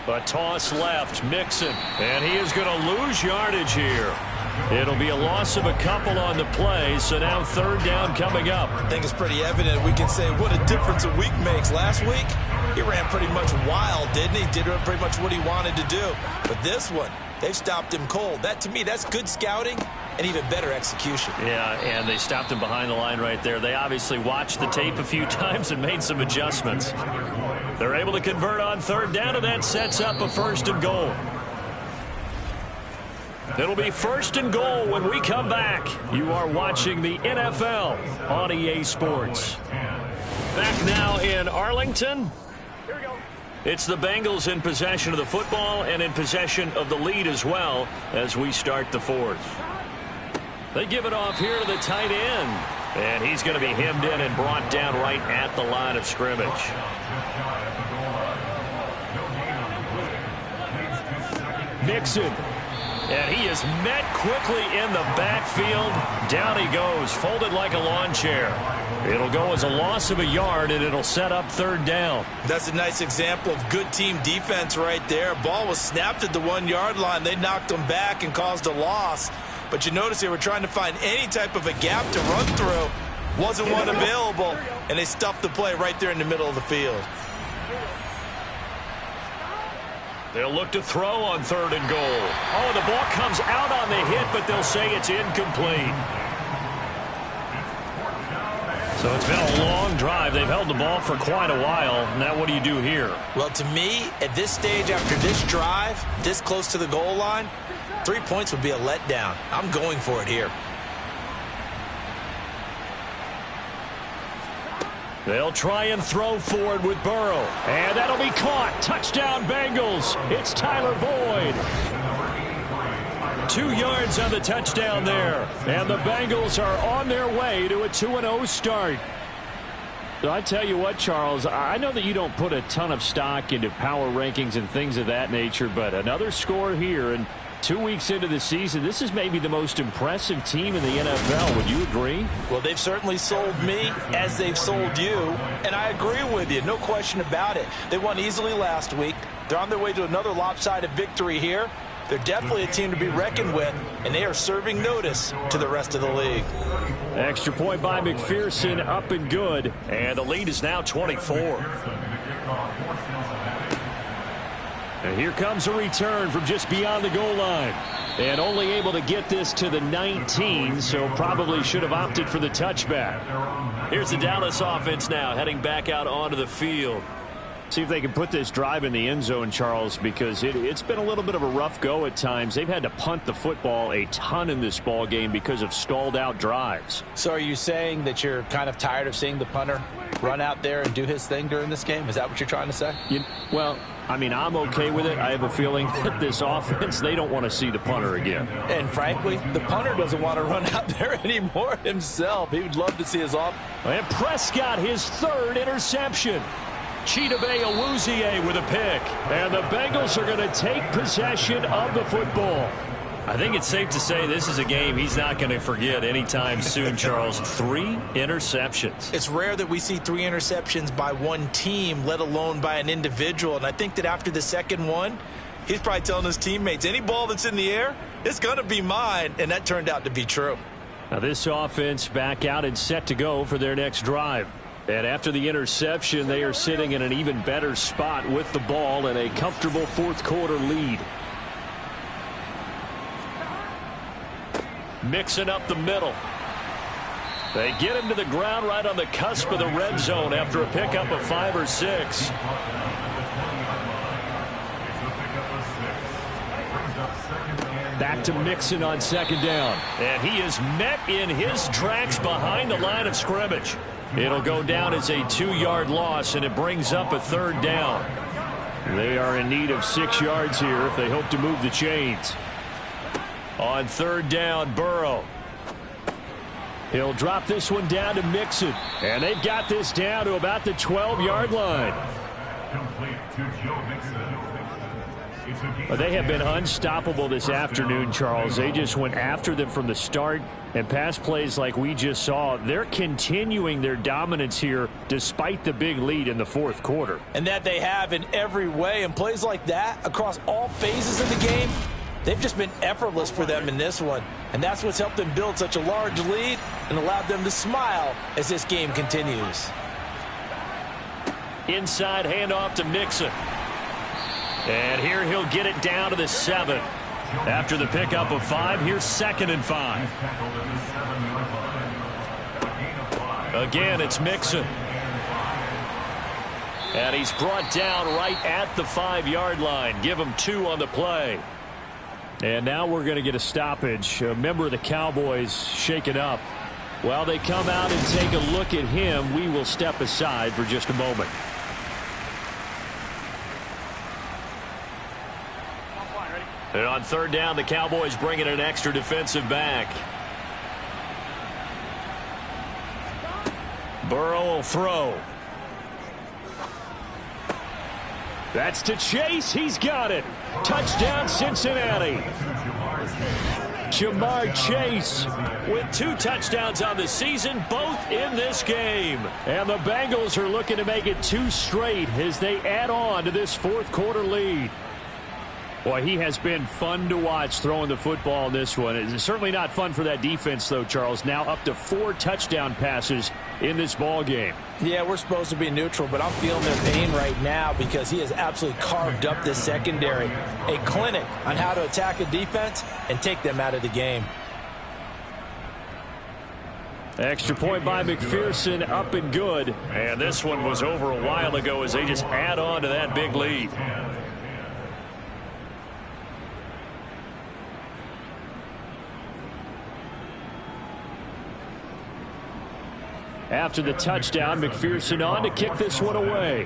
A toss left, Mixon, and he is going to lose yardage here. It'll be a loss of a couple on the play, so now 3rd down coming up. I think it's pretty evident. We can say what a difference a week makes. Last week, he ran pretty much wild, didn't he? Did pretty much what he wanted to do. But this one, they've stopped him cold. That, to me, that's good scouting and even better execution. Yeah, and they stopped him behind the line right there. They obviously watched the tape a few times and made some adjustments. They're able to convert on 3rd down, and that sets up a 1st and goal. It'll be 1st and goal when we come back. You are watching the NFL on EA Sports. Back now in Arlington. It's the Bengals in possession of the football and in possession of the lead as well as we start the 4th. They give it off here to the tight end. And he's going to be hemmed in and brought down right at the line of scrimmage. Mixon. And he is met quickly in the backfield. Down he goes, folded like a lawn chair. It'll go as a loss of a yard, and it'll set up 3rd down. That's a nice example of good team defense right there. Ball was snapped at the 1-yard line. They knocked him back and caused a loss. But you notice they were trying to find any type of a gap to run through. Wasn't one available, and they stuffed the play right there in the middle of the field. They'll look to throw on 3rd and goal. Oh, the ball comes out on the hit, but they'll say it's incomplete. So it's been a long drive. They've held the ball for quite a while. Now what do you do here? Well, to me, at this stage after this drive, this close to the goal line, 3 points would be a letdown. I'm going for it here. They'll try and throw forward with Burrow. And that'll be caught. Touchdown, Bengals. It's Tyler Boyd. 2 yards on the touchdown there. And the Bengals are on their way to a 2-0 start. So I tell you what, Charles, I know that you don't put a ton of stock into power rankings and things of that nature, but another score here, and 2 weeks into the season, this is maybe the most impressive team in the NFL. Would you agree? Well, they've certainly sold me as they've sold you, and I agree with you. No question about it. They won easily last week. They're on their way to another lopsided victory here. They're definitely a team to be reckoned with, and they are serving notice to the rest of the league. Extra point by McPherson, up and good, and the lead is now 24. And here comes a return from just beyond the goal line. And only able to get this to the 19, so probably should have opted for the touchback. Here's the Dallas offense now, heading back out onto the field. See if they can put this drive in the end zone, Charles, because it's been a little bit of a rough go at times. They've had to punt the football a ton in this ball game because of stalled out drives. So are you saying that you're kind of tired of seeing the punter run out there and do his thing during this game? Is that what you're trying to say? Well, I mean, I'm okay with it. I have a feeling that this offense, they don't want to see the punter again. And frankly, the punter doesn't want to run out there anymore himself. He would love to see his off. And Prescott, his 3rd interception. Chidobe Awuzie with a pick. And the Bengals are going to take possession of the football. I think it's safe to say this is a game he's not going to forget anytime soon, Charles. 3 interceptions. It's rare that we see 3 interceptions by one team, let alone by an individual. And I think that after the second one, he's probably telling his teammates, any ball that's in the air, it's going to be mine. And that turned out to be true. Now this offense back out and set to go for their next drive. And after the interception, they are sitting in an even better spot with the ball and a comfortable 4th quarter lead. Mixing up the middle. They get him to the ground right on the cusp of the red zone after a pickup of 5 or 6. Back to Mixon on second down. And he is met in his tracks behind the line of scrimmage. It'll go down as a 2-yard loss, and it brings up a 3rd down. They are in need of 6 yards here if they hope to move the chains. On 3rd down, Burrow. He'll drop this one down to Mixon. And they've got this down to about the 12-yard line. Complete to Joe Mixon. They have been unstoppable this afternoon, Charles. They just went after them from the start, and pass plays like we just saw, they're continuing their dominance here despite the big lead in the 4th quarter. And that they have in every way, and plays like that across all phases of the game, they've just been effortless for them in this one. And that's what's helped them build such a large lead and allowed them to smile as this game continues. Inside handoff to Mixon. And here he'll get it down to the 7. After the pickup of 5, here's 2nd and 5. Again, it's Mixon. And he's brought down right at the 5-yard line. Give him 2 on the play. And now we're going to get a stoppage. A member of the Cowboys shaken up. While they come out and take a look at him, we will step aside for just a moment. And on 3rd down, the Cowboys bring in an extra defensive back. Burrow will throw. That's to Chase. He's got it. Touchdown, Cincinnati. Jamar Chase with 2 touchdowns on the season, both in this game. And the Bengals are looking to make it 2 straight as they add on to this 4th quarter lead. Boy, he has been fun to watch throwing the football in this one. It's certainly not fun for that defense, though, Charles. Now up to 4 touchdown passes in this ball game. Yeah, we're supposed to be neutral, but I'm feeling their pain right now because he has absolutely carved up this secondary. A clinic on how to attack a defense and take them out of the game. Extra point by McPherson, up and good. And this one was over a while ago as they just add on to that big lead. After the touchdown, McPherson on to kick this one away.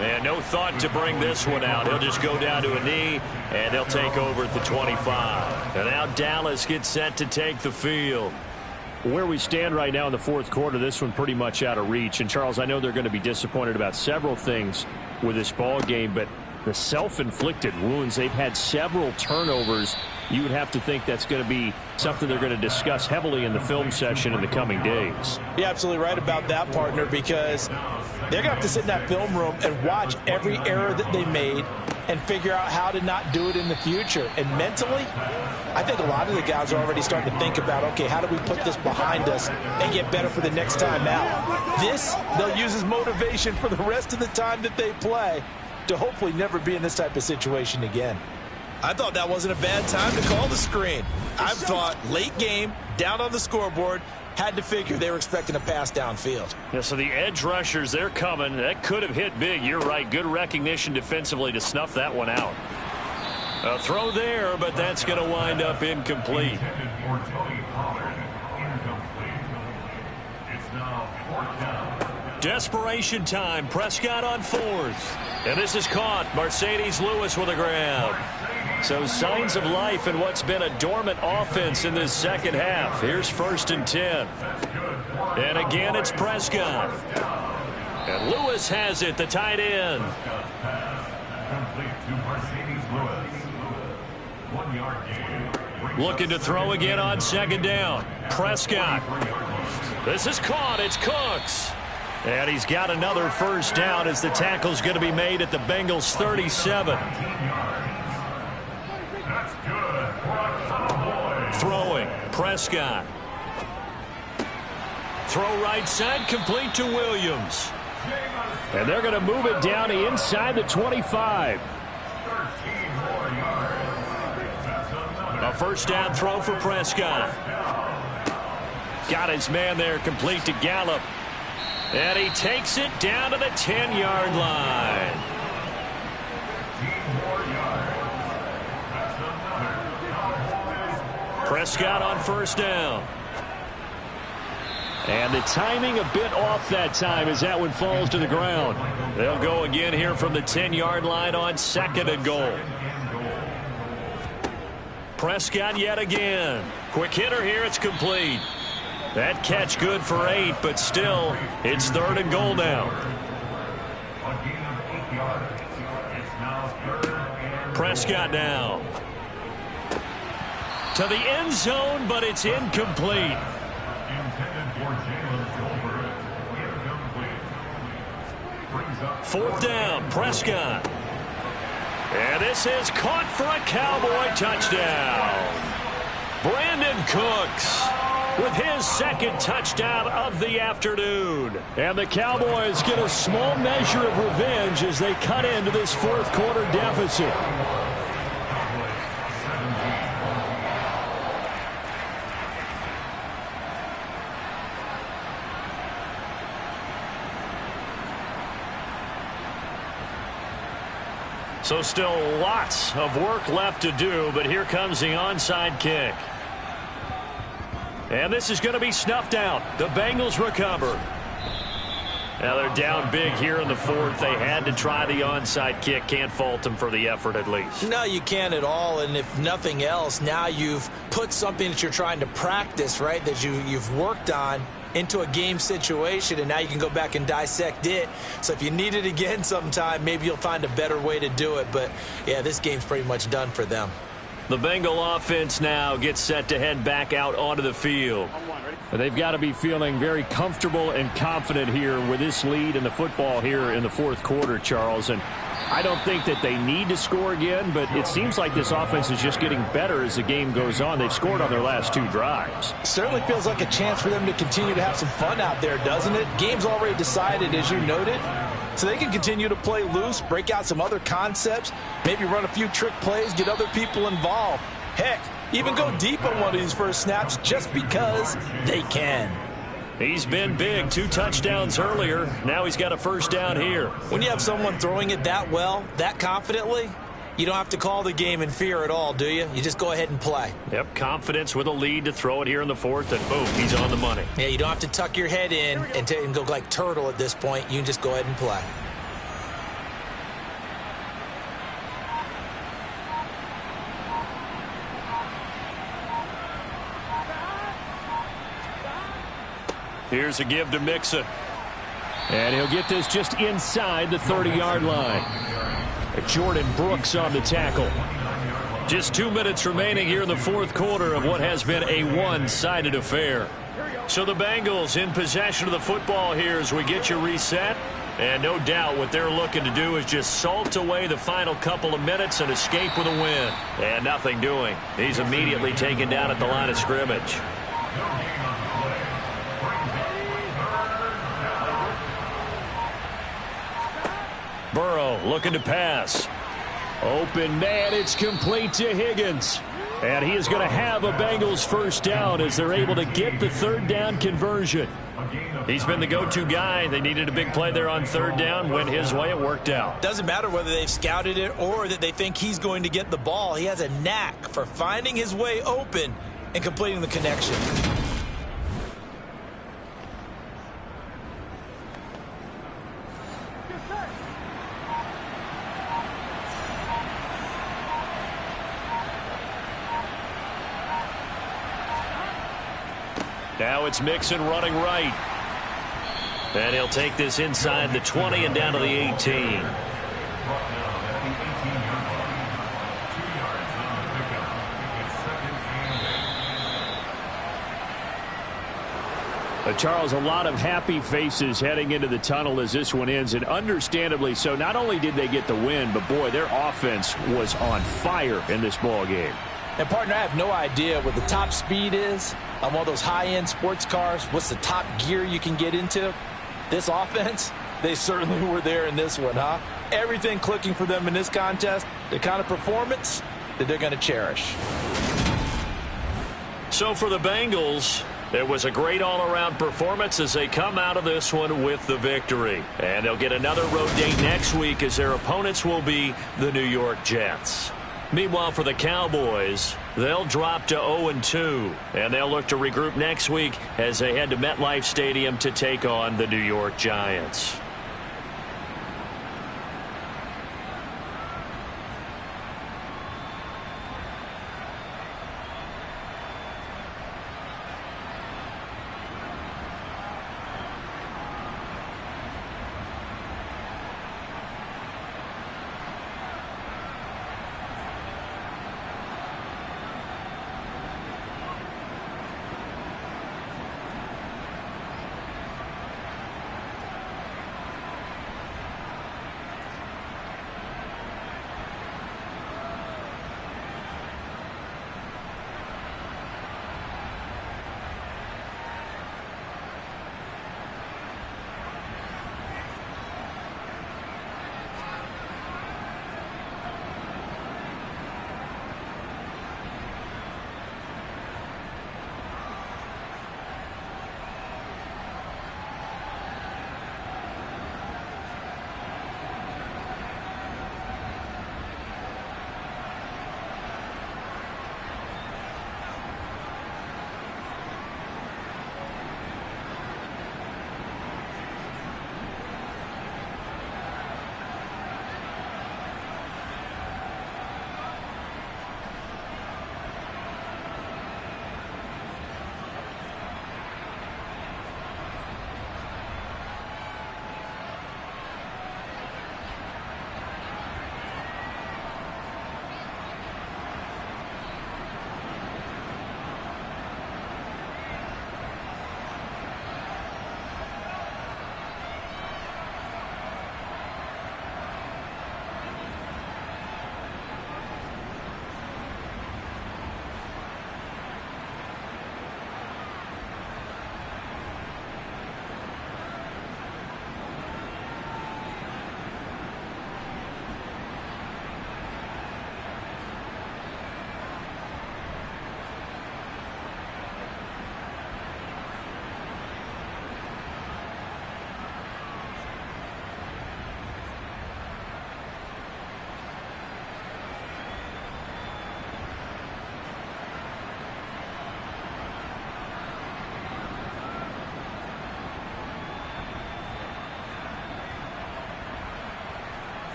And no thought to bring this one out. He'll just go down to a knee, and they'll take over at the 25. And now Dallas gets set to take the field. Where we stand right now in the 4th quarter, this one pretty much out of reach. And, Charles, I know they're going to be disappointed about several things with this ball game, but the self-inflicted wounds, they've had several turnovers. You would have to think that's going to be something they're going to discuss heavily in the film session in the coming days. You're absolutely right about that, partner, because they're going to have to sit in that film room and watch every error that they made and figure out how to not do it in the future. And mentally, I think a lot of the guys are already starting to think about, okay, how do we put this behind us and get better for the next time out? This, they'll use as motivation for the rest of the time that they play to hopefully never be in this type of situation again. I thought that wasn't a bad time to call the screen. I thought late game, down on the scoreboard, had to figure they were expecting a pass downfield. Yeah, so the edge rushers, they're coming. That could have hit big. You're right. Good recognition defensively to snuff that one out. A throw there, but that's going to wind up incomplete. Desperation time. Prescott on 4th. And this is caught. Mercedes Lewis with a grab. So signs of life in what's been a dormant offense in this second half. Here's 1st and 10. And again, it's Prescott. And Lewis has it, the tight end. Looking to throw again on 2nd down. Prescott. This is caught. It's Cooks. And he's got another 1st down as the tackle's going to be made at the Bengals 37. Throwing, Prescott. Throw right side, complete to Williams. And they're going to move it down to inside the 25. A first down throw for Prescott. Got his man there, complete to Gallup. And he takes it down to the 10-yard line. Prescott on first down. And the timing a bit off that time as that one falls to the ground. They'll go again here from the 10-yard line on second and goal. Prescott yet again. Quick hitter here, it's complete. That catch good for 8, but still, it's third and goal now. Prescott now. To the end zone, but it's incomplete. Fourth down, Prescott. And this is caught for a Cowboy touchdown. Brandon Cooks with his second touchdown of the afternoon. And the Cowboys get a small measure of revenge as they cut into this fourth quarter deficit. So still lots of work left to do, but here comes the onside kick. And this is going to be snuffed out. The Bengals recover. Now they're down big here in the fourth. They had to try the onside kick. Can't fault them for the effort at least. No, you can't at all. And if nothing else, now you've put something that you're trying to practice, right, that you've worked on into a game situation, and now you can go back and dissect it. So if you need it again sometime, maybe you'll find a better way to do it. But, yeah, this game's pretty much done for them. The Bengal offense now gets set to head back out onto the field. They've got to be feeling very comfortable and confident here with this lead in the football here in the fourth quarter, Charles. And I don't think that they need to score again, but it seems like this offense is just getting better as the game goes on. They've scored on their last 2 drives. Certainly feels like a chance for them to continue to have some fun out there, doesn't it? Game's already decided, as you noted. So they can continue to play loose, break out some other concepts, maybe run a few trick plays, get other people involved. Heck, even go deep on one of these first snaps just because they can. He's been big. 2 touchdowns earlier. Now he's got a first down here. When you have someone throwing it that well, that confidently, you don't have to call the game in fear at all, do you? You just go ahead and play. Yep, confidence with a lead to throw it here in the fourth, and boom, he's on the money. Yeah, you don't have to tuck your head in and go like turtle at this point. You can just go ahead and play. Here's a give to Mixon. And he'll get this just inside the 30-yard line. Jordan Brooks on the tackle. Just 2 minutes remaining here in the fourth quarter of what has been a one-sided affair. So the Bengals in possession of the football here as we get you reset. And no doubt what they're looking to do is just salt away the final couple of minutes and escape with a win. And nothing doing. He's immediately taken down at the line of scrimmage. Burrow looking to pass. Open man, it's complete to Higgins. And he is going to have a Bengals first down as they're able to get the third down conversion. He's been the go-to guy. They needed a big play there on third down. Went his way, it worked out. Doesn't matter whether they've scouted it or that they think he's going to get the ball. He has a knack for finding his way open and completing the connection. Now it's Mixon running right. And he'll take this inside the 20 and down to the 18. Charles, a lot of happy faces heading into the tunnel as this one ends, and understandably so. Not only did they get the win, but boy, their offense was on fire in this ball game. And, partner, I have no idea what the top speed is on one of those high-end sports cars. What's the top gear you can get into? This offense, they certainly were there in this one, huh? Everything clicking for them in this contest, the kind of performance that they're going to cherish. So for the Bengals, it was a great all-around performance as they come out of this one with the victory. And they'll get another road date next week as their opponents will be the New York Jets. Meanwhile, for the Cowboys, they'll drop to 0-2, and they'll look to regroup next week as they head to MetLife Stadium to take on the New York Giants.